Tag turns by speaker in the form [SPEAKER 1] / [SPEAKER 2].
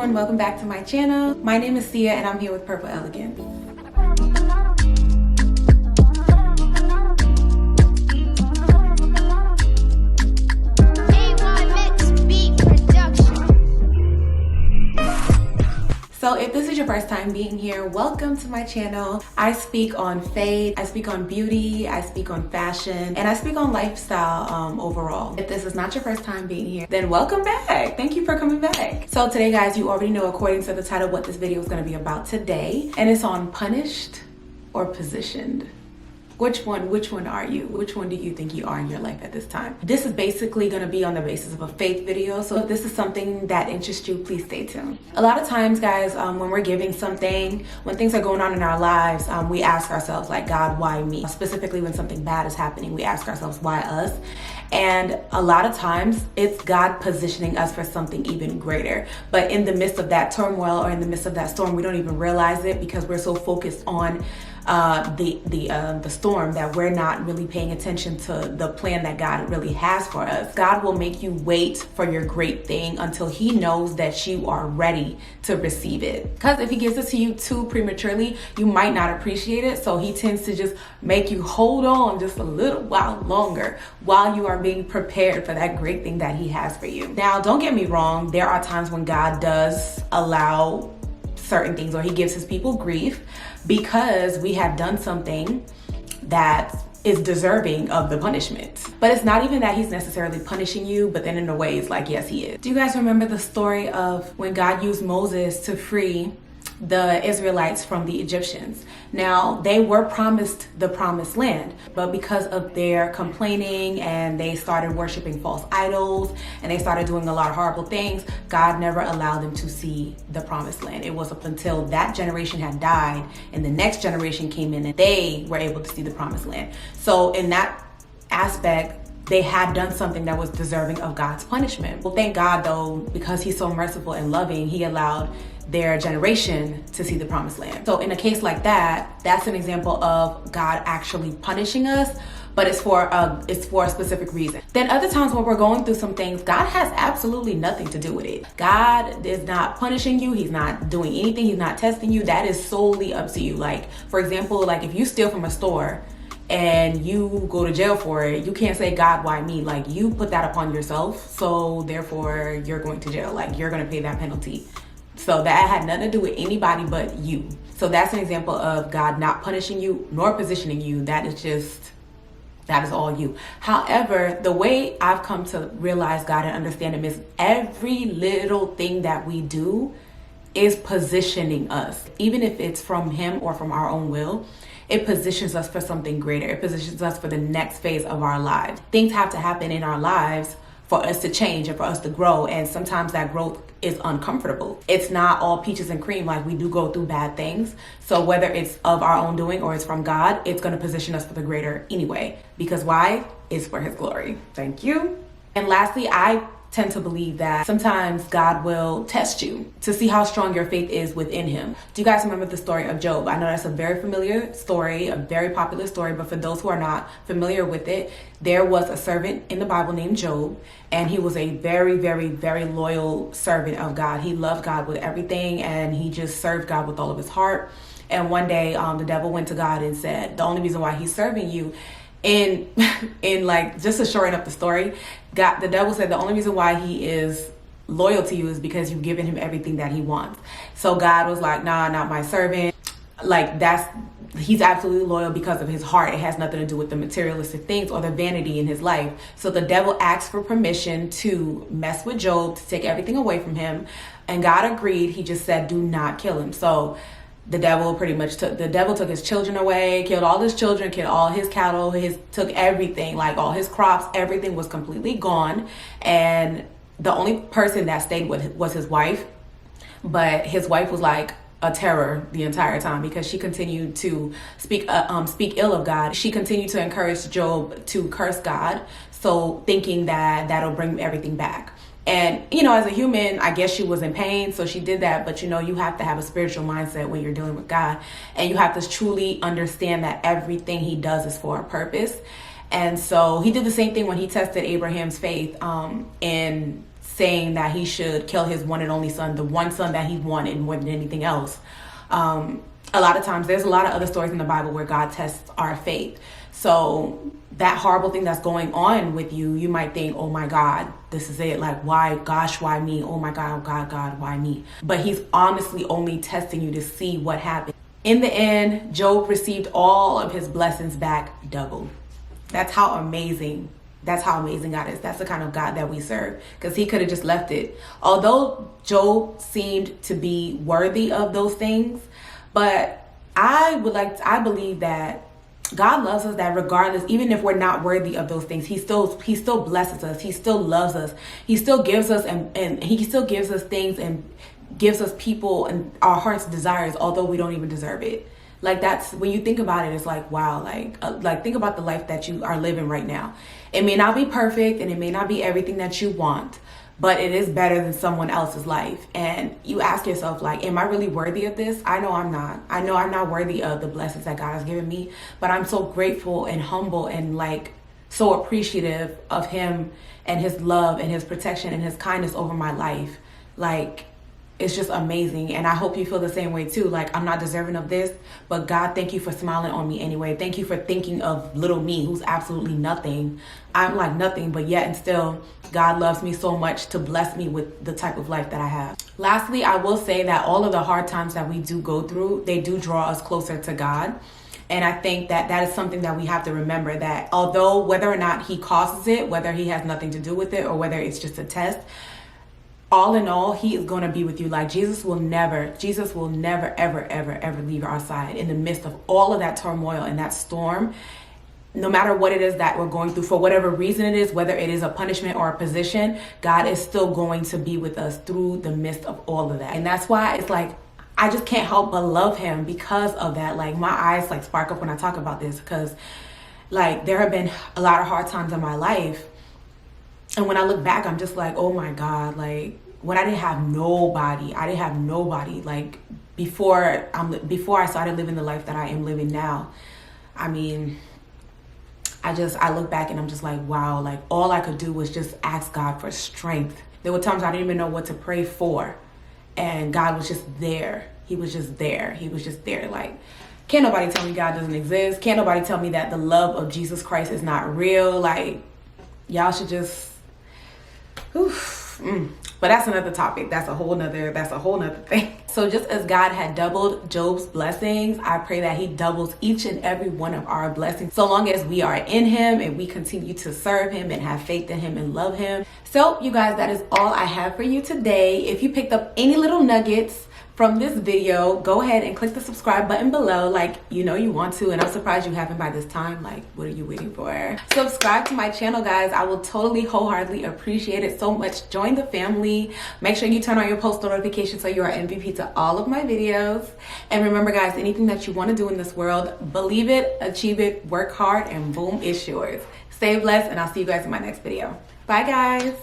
[SPEAKER 1] everyone, welcome back to my channel. My name is Sia and I'm here with Purple Elegance. So if this is your first time being here, welcome to my channel. I speak on faith, I speak on beauty, I speak on fashion, and I speak on lifestyle overall. If this is not your first time being here, then welcome back. Thank you for coming back. So today, guys, you already know according to the title what this video is going to be about today, and it's on punished or positioned. Which one are you? Which one do you think you are in your life at this time? This is basically going to be on the basis of a faith video. So if this is something that interests you, please stay tuned. A lot of times, guys, when we're giving something, when things are going on in our lives, we ask ourselves like, God, why me? Specifically when something bad is happening, we ask ourselves, why us? And a lot of times it's God positioning us for something even greater. But in the midst of that turmoil or in the midst of that storm, we don't even realize it because we're so focused on the storm that we're not really paying attention to the plan that God really has for us. God will make you wait for your great thing until he knows that you are ready to receive it. Because if he gives it to you too prematurely, you might not appreciate it. So he tends to just make you hold on just a little while longer while you are being prepared for that great thing that he has for you. Now, don't get me wrong. There are times when God does allow certain things or he gives his people grief because we have done something that is deserving of the punishment. But it's not even that he's necessarily punishing you, but then in a way it's like, yes, he is. Do you guys remember the story of when God used Moses to free the Israelites from the Egyptians? Now, they were promised the promised land, but because of their complaining and they started worshiping false idols and they started doing a lot of horrible things, God never allowed them to see the promised land. It was up until that generation had died and the next generation came in and they were able to see the promised land. So in that aspect, they had done something that was deserving of God's punishment. Well, thank God though, because he's so merciful and loving, he allowed their generation to see the promised land. So in a case like that, that's an example of God actually punishing us, but it's for a specific reason. Then other times when we're going through some things, God has absolutely nothing to do with it. God is not punishing you. He's not doing anything. He's not testing you. That is solely up to you. Like, for example, like if you steal from a store and you go to jail for it, you can't say, God, why me? Like, you put that upon yourself. So therefore you're going to jail. Like, you're going to pay that penalty. So that had nothing to do with anybody but you. So that's an example of God not punishing you nor positioning you. That is all you. However, the way I've come to realize God and understand him is every little thing that we do is positioning us. Even if it's from him or from our own will, it positions us for something greater. It positions us for the next phase of our lives. Things have to happen in our lives for us to change and for us to grow. And sometimes that growth is uncomfortable. It's not all peaches and cream. Like, we do go through bad things. So whether it's of our own doing or it's from God, it's going to position us for the greater anyway. Because why? It's for his glory. Thank you. And lastly, I tend to believe that sometimes God will test you to see how strong your faith is within him. Do you guys remember the story of Job? I know that's a very familiar story, a very popular story, but for those who are not familiar with it, there was a servant in the Bible named Job, and he was a very, very, very loyal servant of God. He loved God with everything, and he just served God with all of his heart. And one day, the devil went to God and said, the only reason why he's serving you in like, just to shorten up the story, the devil said the only reason why he is loyal to you is because you've given him everything that he wants. So God was like, nah, not my servant. Like, he's absolutely loyal because of his heart. It has nothing to do with the materialistic things or the vanity in his life. So the devil asked for permission to mess with Job, to take everything away from him. And God agreed. He just said, do not kill him. So the devil took his children away, killed all his children, killed all his cattle, took everything, like all his crops, everything was completely gone. And the only person that stayed with was his wife. But his wife was like a terror the entire time because she continued to speak ill of God. She continued to encourage Job to curse God, so thinking that that'll bring everything back. And, you know, as a human, I guess she was in pain, so she did that. But, you know, you have to have a spiritual mindset when you're dealing with God. And you have to truly understand that everything he does is for a purpose. And so he did the same thing when he tested Abraham's faith in saying that he should kill his one and only son, the one son that he wanted more than anything else. A lot of times there's a lot of other stories in the Bible where God tests our faith. So that horrible thing that's going on with you, you might think, oh my God, this is it. Like, why, gosh, why me? Oh my God, God, why me? But he's honestly only testing you to see what happened. In the end, Job received all of his blessings back double. That's how amazing God is. That's the kind of God that we serve, because he could have just left it. Although Job seemed to be worthy of those things, but I believe that God loves us, that regardless, even if we're not worthy of those things, he still blesses us. He still loves us. He still gives us and he still gives us things and gives us people and our heart's desires, although we don't even deserve it. Like, that's when you think about it, it's like, wow, like think about the life that you are living right now. It may not be perfect and it may not be everything that you want, but it is better than someone else's life. And you ask yourself, like, am I really worthy of this? I know I'm not. I know I'm not worthy of the blessings that God has given me, but I'm so grateful and humble and like so appreciative of him and his love and his protection and his kindness over my life. Like, it's just amazing. And I hope you feel the same way too. Like, I'm not deserving of this, but God, thank you for smiling on me anyway. Thank you for thinking of little me, who's absolutely nothing. I'm like nothing, but yet and still God loves me so much to bless me with the type of life that I have. Lastly, I will say that all of the hard times that we do go through, they do draw us closer to God. And I think that that is something that we have to remember, that although whether or not he causes it, whether he has nothing to do with it, or whether it's just a test, all in all, he is going to be with you. Like, Jesus will never, ever leave our side in the midst of all of that turmoil and that storm. No matter what it is that we're going through, for whatever reason it is, whether it is a punishment or a position, God is still going to be with us through the midst of all of that. And that's why it's like, I just can't help but love him because of that. Like, my eyes like spark up when I talk about this, because like there have been a lot of hard times in my life. And when I look back, I'm just like, oh my God, like when I didn't have nobody, like before I started living the life that I am living now. I mean, I look back and I'm just like, wow, like all I could do was just ask God for strength. There were times I didn't even know what to pray for. And God was just there. He was just there. Like, can't nobody tell me God doesn't exist. Can't nobody tell me that the love of Jesus Christ is not real. Like, y'all should just, But that's another topic. That's a whole nother thing. So just as God had doubled Job's blessings, I pray that he doubles each and every one of our blessings, so long as we are in him and we continue to serve him and have faith in him and love him. So you guys, that is all I have for you today. If you picked up any little nuggets from this video, go ahead and click the subscribe button below, like you know you want to, and I'm surprised you haven't by this time. Like, what are you waiting for? Subscribe to my channel, guys. I will totally wholeheartedly appreciate it so much. Join the family. Make sure you turn on your post notifications so you are MVP to all of my videos. And remember, guys, anything that you want to do in this world, believe it, achieve it, work hard, and boom, it's yours. Stay blessed, and I'll see you guys in my next video. Bye, guys.